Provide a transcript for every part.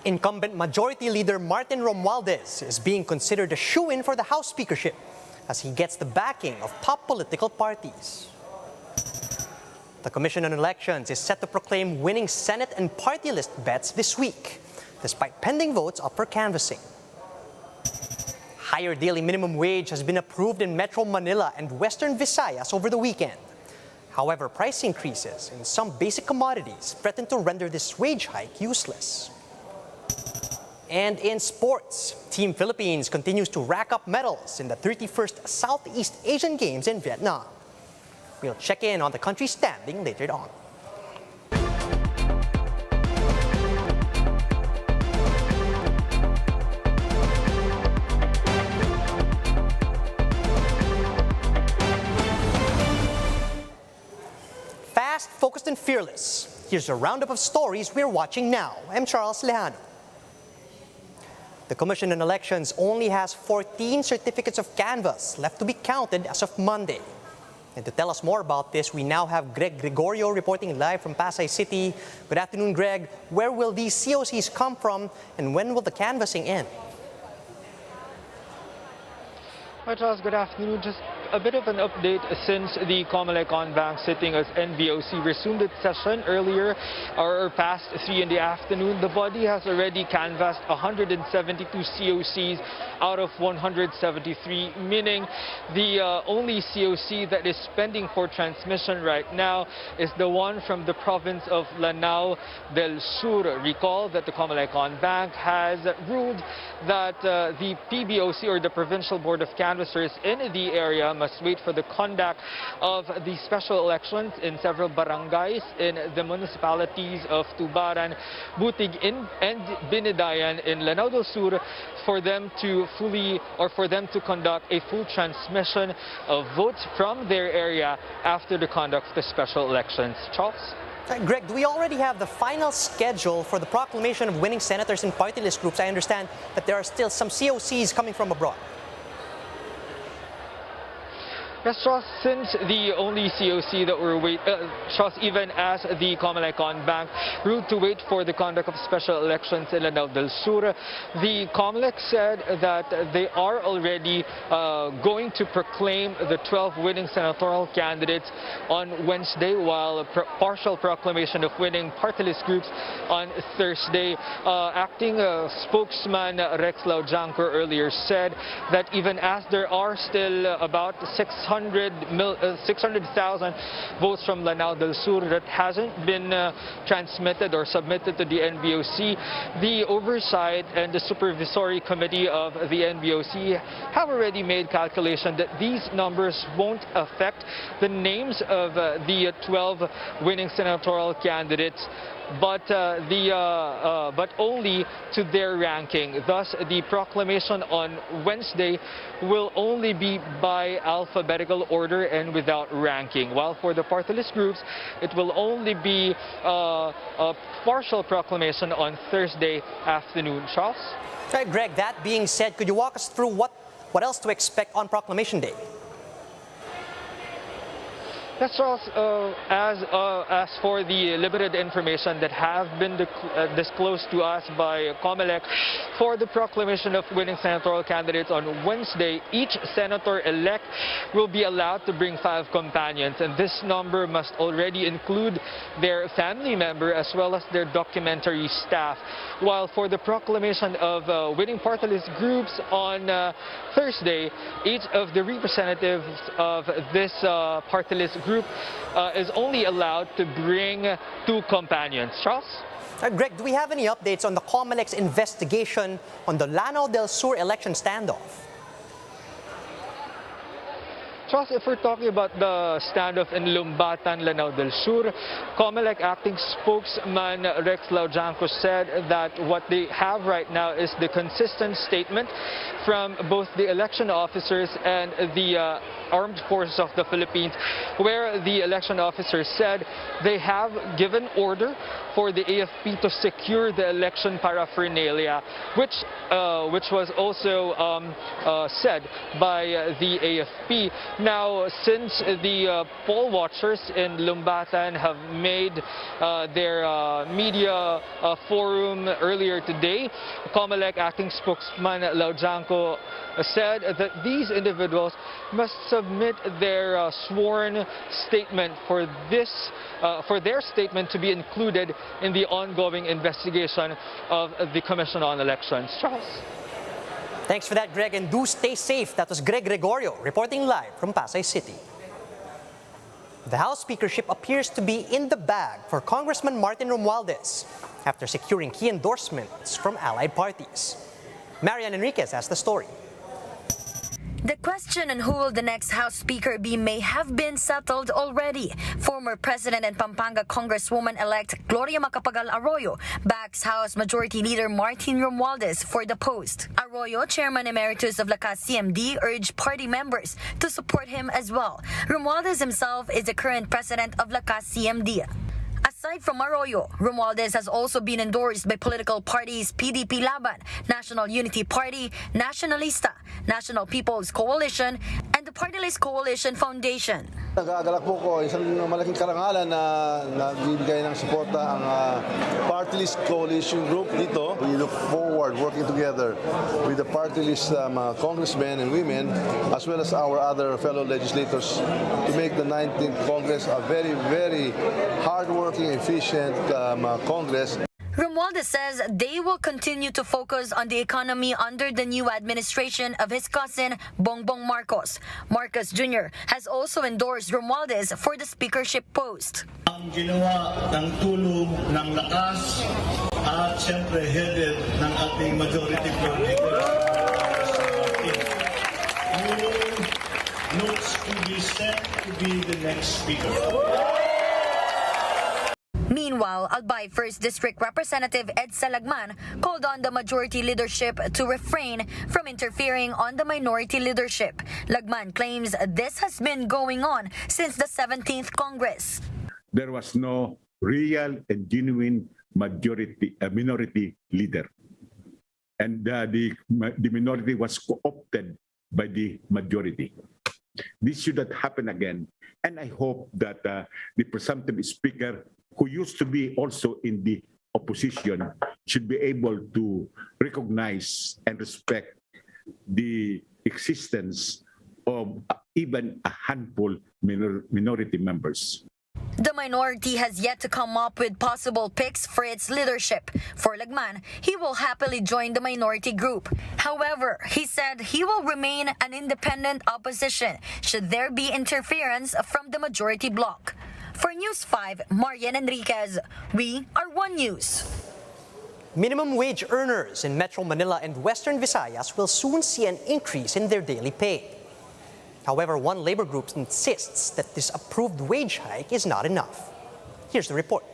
Incumbent Majority Leader Martin Romualdez is being considered a shoo-in for the House speakership as he gets the backing of top political parties. The Commission on Elections is set to proclaim winning Senate and party list bets this week, despite pending votes up for canvassing. Higher daily minimum wage has been approved in Metro Manila and Western Visayas over the weekend. However, price increases in some basic commodities threaten to render this wage hike useless. And in sports, Team Philippines continues to rack up medals in the 31st Southeast Asian Games in Vietnam. We'll check in on the country's standing later on. Fast, focused, and fearless. Here's a roundup of stories we're watching now. I'm Charles Lejano. The Commission on Elections only has 14 certificates of canvass left to be counted as of Monday. And to tell us more about this, we now have Greg Gregorio reporting live from Pasay City. Good afternoon, Greg. Where will these COCs come from and when will the canvassing end? Hi Charles, good afternoon. Just a bit of an update since the Comelec on-bank sitting as NBOC resumed its session earlier or past 3 in the afternoon. The body has already canvassed 172 COCs out of 173, meaning the only COC that is pending for transmission right now is the one from the province of Lanao del Sur. Recall that the Comelec on-bank has ruled that the PBOC or the Provincial Board of Canvassers in the area must wait for the conduct of the special elections in several barangays in the municipalities of Tubaran, Butig, and Binidayan in Lanao del Sur for them to conduct a full transmission of votes from their area after the conduct of the special elections. Charles? Greg, do we already have the final schedule for the proclamation of winning senators and party list groups? I understand that there are still some COCs coming from abroad. Yes, Charles, since the only COC that we're Charles, even as the Comelec on-bank ruled to wait for the conduct of special elections in Lanao del Sur, the Comelec said that they are already going to proclaim the 12 winning senatorial candidates on Wednesday, while partial proclamation of winning party list groups on Thursday. Acting spokesman Rex Laujanco earlier said that even as there are still about 600,000 votes from Lanao del Sur that hasn't been transmitted or submitted to the NBOC, the oversight and the supervisory committee of the NBOC have already made calculation that these numbers won't affect the names of the 12 winning senatorial candidates, but only to their ranking. Thus, the proclamation on Wednesday will only be by alphabetical order and without ranking, while for the party list groups, it will only be a partial proclamation on Thursday afternoon. Charles? Right, Greg, that being said, could you walk us through what else to expect on Proclamation Day? Yes, Charles, as for the limited information that have been disclosed to us by Comelec, for the proclamation of winning senatorial candidates on Wednesday, each senator-elect will be allowed to bring 5 companions, and this number must already include their family member as well as their documentary staff. While for the proclamation of winning party list groups on Thursday, each of the representatives of this party list group is only allowed to bring 2 companions. Charles? Greg, do we have any updates on the Comelec's investigation on the Lanao del Sur election standoff? Charles, if we're talking about the standoff in Lumbatan, Lanao del Sur, Comelec acting spokesman Rex Laujanco said that what they have right now is the consistent statement from both the election officers and the Armed Forces of the Philippines, where the election officers said they have given order for the AFP to secure the election paraphernalia, which was also said by the AFP. Now, since the poll watchers in Lumbatan have made their media forum earlier today, COMELEC acting spokesman Laujanco said that these individuals must submit their sworn statement for their statement to be included in the ongoing investigation of the Commission on Elections. Charles? Thanks for that, Greg, and do stay safe. That was Greg Gregorio reporting live from Pasay City. The House speakership appears to be in the bag for Congressman Martin Romualdez after securing key endorsements from allied parties. Marian Enriquez has the story. The question on who will the next House Speaker be may have been settled already. Former President and Pampanga Congresswoman-elect Gloria Macapagal Arroyo backs House Majority Leader Martin Romualdez for the post. Arroyo, Chairman Emeritus of Lakas CMD, urged party members to support him as well. Romualdez himself is the current president of Lakas CMD. Aside from Arroyo, Romualdez has also been endorsed by political parties PDP Laban, National Unity Party, Nationalista, National People's Coalition, and the Partylist Coalition Foundation. Nag-aagalak po ko isang malaking karangalan na nagbibigay ng suporta ang Partylist Coalition Group dito. We look forward working together with the Partylist congressmen and women as well as our other fellow legislators to make the 19th Congress a very, very hard-working, efficient Congress. Romualdez says they will continue to focus on the economy under the new administration of his cousin, Bongbong Marcos. Marcos Jr. has also endorsed Romualdez for the speakership post. Ang ginawa ng tulong ng lakas at siyempre headed ng ating majority floor leader. Looks to be set to be the next speaker. Meanwhile, Albay 1st District Representative Ed Salagman called on the majority leadership to refrain from interfering on the minority leadership. Lagman claims this has been going on since the 17th Congress. There was no real and genuine minority leader. And the minority was co-opted by the majority. This should not happen again. And I hope that the presumptive speaker, who used to be also in the opposition, should be able to recognize and respect the existence of even a handful minority members. The minority has yet to come up with possible picks for its leadership. For Lagman, he will happily join the minority group. However, he said he will remain an independent opposition should there be interference from the majority bloc. For News 5, Marian Enriquez, we are One News. Minimum wage earners in Metro Manila and Western Visayas will soon see an increase in their daily pay. However, one labor group insists that this approved wage hike is not enough. Here's the report.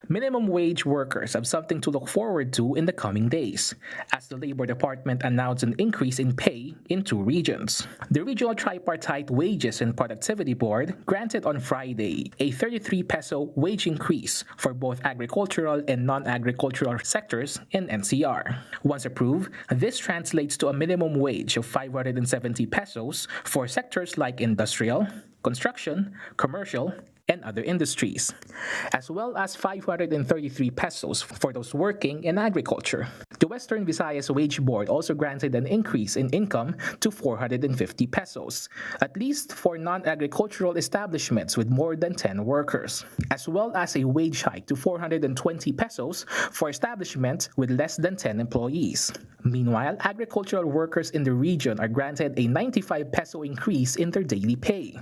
Minimum wage workers have something to look forward to in the coming days, as the Labor Department announced an increase in pay in 2 regions. The Regional Tripartite Wages and Productivity Board granted on Friday a 33 peso wage increase for both agricultural and non-agricultural sectors in NCR. Once approved, this translates to a minimum wage of 570 pesos for sectors like industrial, construction, commercial, and other industries, as well as 533 pesos for those working in agriculture. The Western Visayas Wage Board also granted an increase in income to 450 pesos, at least for non-agricultural establishments with more than 10 workers, as well as a wage hike to 420 pesos for establishments with less than 10 employees. Meanwhile, agricultural workers in the region are granted a 95 peso increase in their daily pay,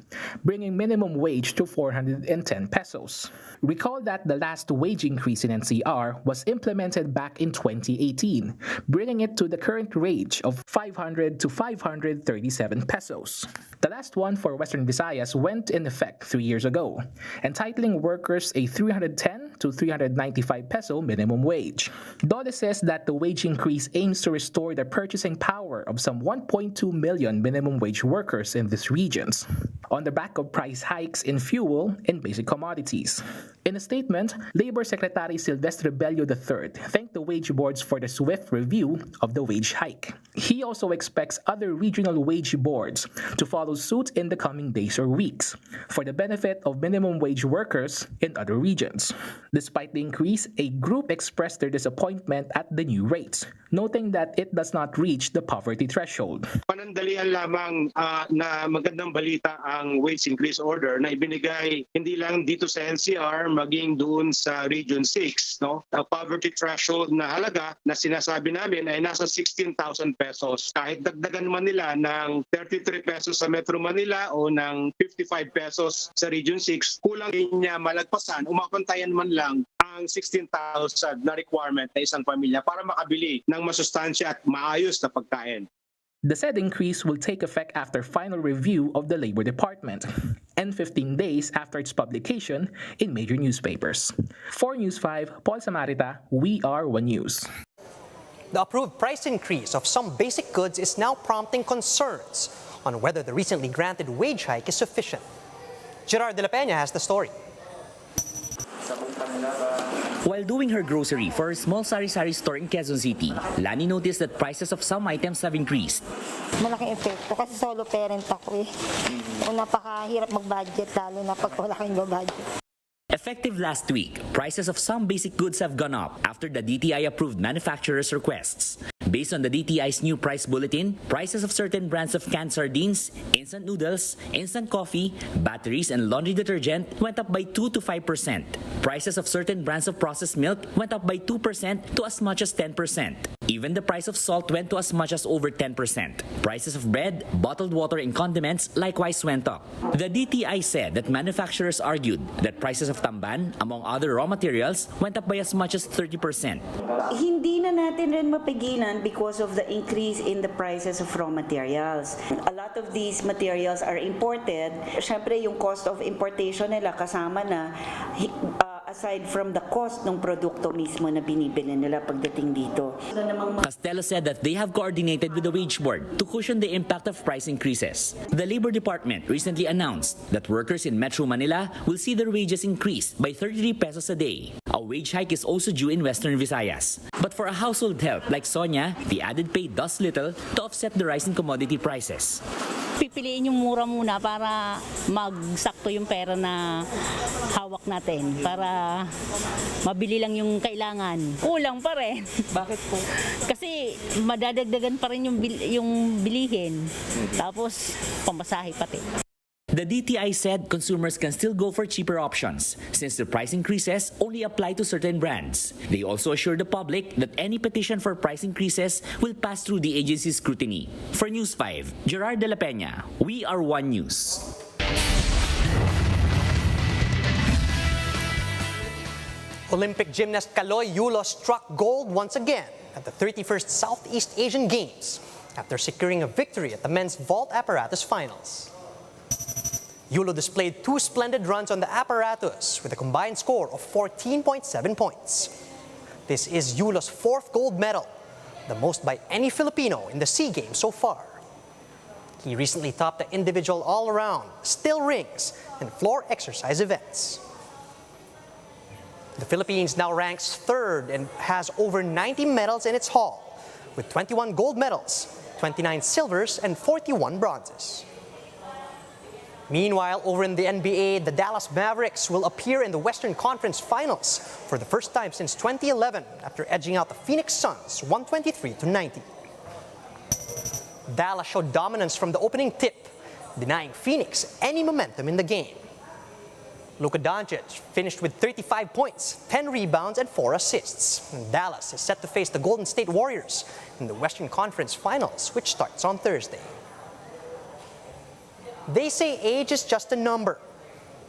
bringing minimum wage to 410 pesos. Recall that the last wage increase in NCR was implemented back in 2018, bringing it to the current range of 500 to 537 pesos. The last one for Western Visayas went in effect 3 years ago, entitling workers a 310 to 395 peso minimum wage. Dole says that the wage increase aims to restore the purchasing power of some 1.2 million minimum wage workers in these regions, on the back of price hikes in fuel and basic commodities. In a statement, Labor Secretary Silvestre Bello III thanked the wage boards for the swift review of the wage hike. He also expects other regional wage boards to follow suit in the coming days or weeks for the benefit of minimum wage workers in other regions. Despite the increase, a group expressed their disappointment at the new rates, noting that it does not reach the poverty threshold. Panandalian lamang na magandang balita ang wage increase order na ibinigay hindi lang dito sa NCR maging doon sa Region 6, no? Ang poverty threshold na halaga na sinasabi namin ay nasa 16,000 pesos. Kahit dagdagan man nila ng 33 pesos sa Metro Manila o ng 55 pesos sa Region 6, kulang din niya malagpasan o mapantayan man lang ang 16,000 na requirement na isang pamilya para makabili ng masustansya at maayos na pagkain. The said increase will take effect after final review of the Labor Department and 15 days after its publication in major newspapers. For News 5, Paul Samarita, We Are One News. The approved price increase of some basic goods is now prompting concerns on whether the recently granted wage hike is sufficient. Gerard de la Peña has the story. While doing her grocery for her small sari-sari store in Quezon City, Lani noticed that prices of some items have increased. Malaking epekto kasi solo parent ako eh. Napakahirap mag-budget lalo na pag wala kang budget. Effective last week, prices of some basic goods have gone up after the DTI approved manufacturers' requests. Based on the DTI's new price bulletin, prices of certain brands of canned sardines, instant noodles, instant coffee, batteries, and laundry detergent went up by 2 to 5%. Prices of certain brands of processed milk went up by 2% to as much as 10%. Even the price of salt went to as much as over 10%. Prices of bread, bottled water, and condiments likewise went up. The DTI said that manufacturers argued that prices of tamban, among other raw materials, went up by as much as 30%. Hindi na natin rin mapigilan because of the increase in the prices of raw materials. A lot of these materials are imported. Siyempre, yung cost of importation nila kasama na aside from the cost ng produkto mismo na binibili nila pagdating dito. Castelo said that they have coordinated with the wage board to cushion the impact of price increases. The Labor Department recently announced that workers in Metro Manila will see their wages increased by 33 pesos a day. A wage hike is also due in Western Visayas. But for a household help like Sonia, the added pay does little to offset the rise in commodity prices. Pipiliin yung mura muna para magsakto yung pera na hawak natin para mabili lang yung kailangan. Kulang pa rin. Bakit po? Kasi madadagdagan pa rin yung bilihin. Tapos pamasahe pati. The DTI said consumers can still go for cheaper options since the price increases only apply to certain brands. They also assured the public that any petition for price increases will pass through the agency's scrutiny. For News 5, Gerard de la Peña, We Are One News. Olympic gymnast Kaloy Yulo struck gold once again at the 31st Southeast Asian Games after securing a victory at the men's vault apparatus finals. Yulo displayed 2 splendid runs on the apparatus with a combined score of 14.7 points. This is Yulo's 4th gold medal, the most by any Filipino in the SEA Games so far. He recently topped the individual all-around, still rings, and floor exercise events. The Philippines now ranks 3rd and has over 90 medals in its haul, with 21 gold medals, 29 silvers, and 41 bronzes. Meanwhile, over in the NBA, the Dallas Mavericks will appear in the Western Conference Finals for the first time since 2011 after edging out the Phoenix Suns 123-90. Dallas showed dominance from the opening tip, denying Phoenix any momentum in the game. Luka Doncic finished with 35 points, 10 rebounds, and 4 assists. And Dallas is set to face the Golden State Warriors in the Western Conference Finals, which starts on Thursday. They say age is just a number.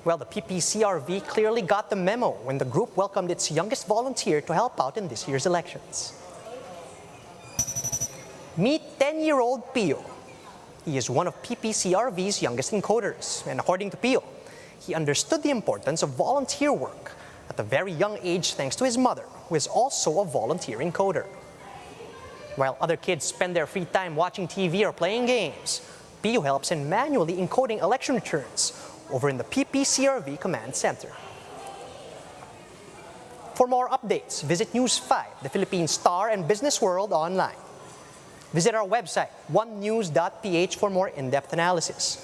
Well, the PPCRV clearly got the memo when the group welcomed its youngest volunteer to help out in this year's elections. Meet 10-year-old Pio. He is one of PPCRV's youngest encoders, and according to Pio, he understood the importance of volunteer work at a very young age thanks to his mother, who is also a volunteer encoder. While other kids spend their free time watching TV or playing games, Pio helps in manually encoding election returns over in the PPCRV Command Center. For more updates, visit News 5, the Philippine Star and Business World online. Visit our website, onenews.ph, for more in-depth analysis.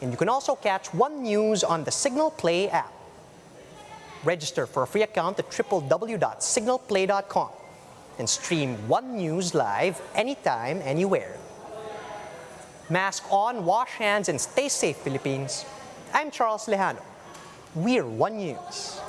And you can also catch One News on the Signal Play app. Register for a free account at www.signalplay.com and stream One News live anytime, anywhere. Mask on, wash hands, and stay safe, Philippines. I'm Charles Lejano. We're One News.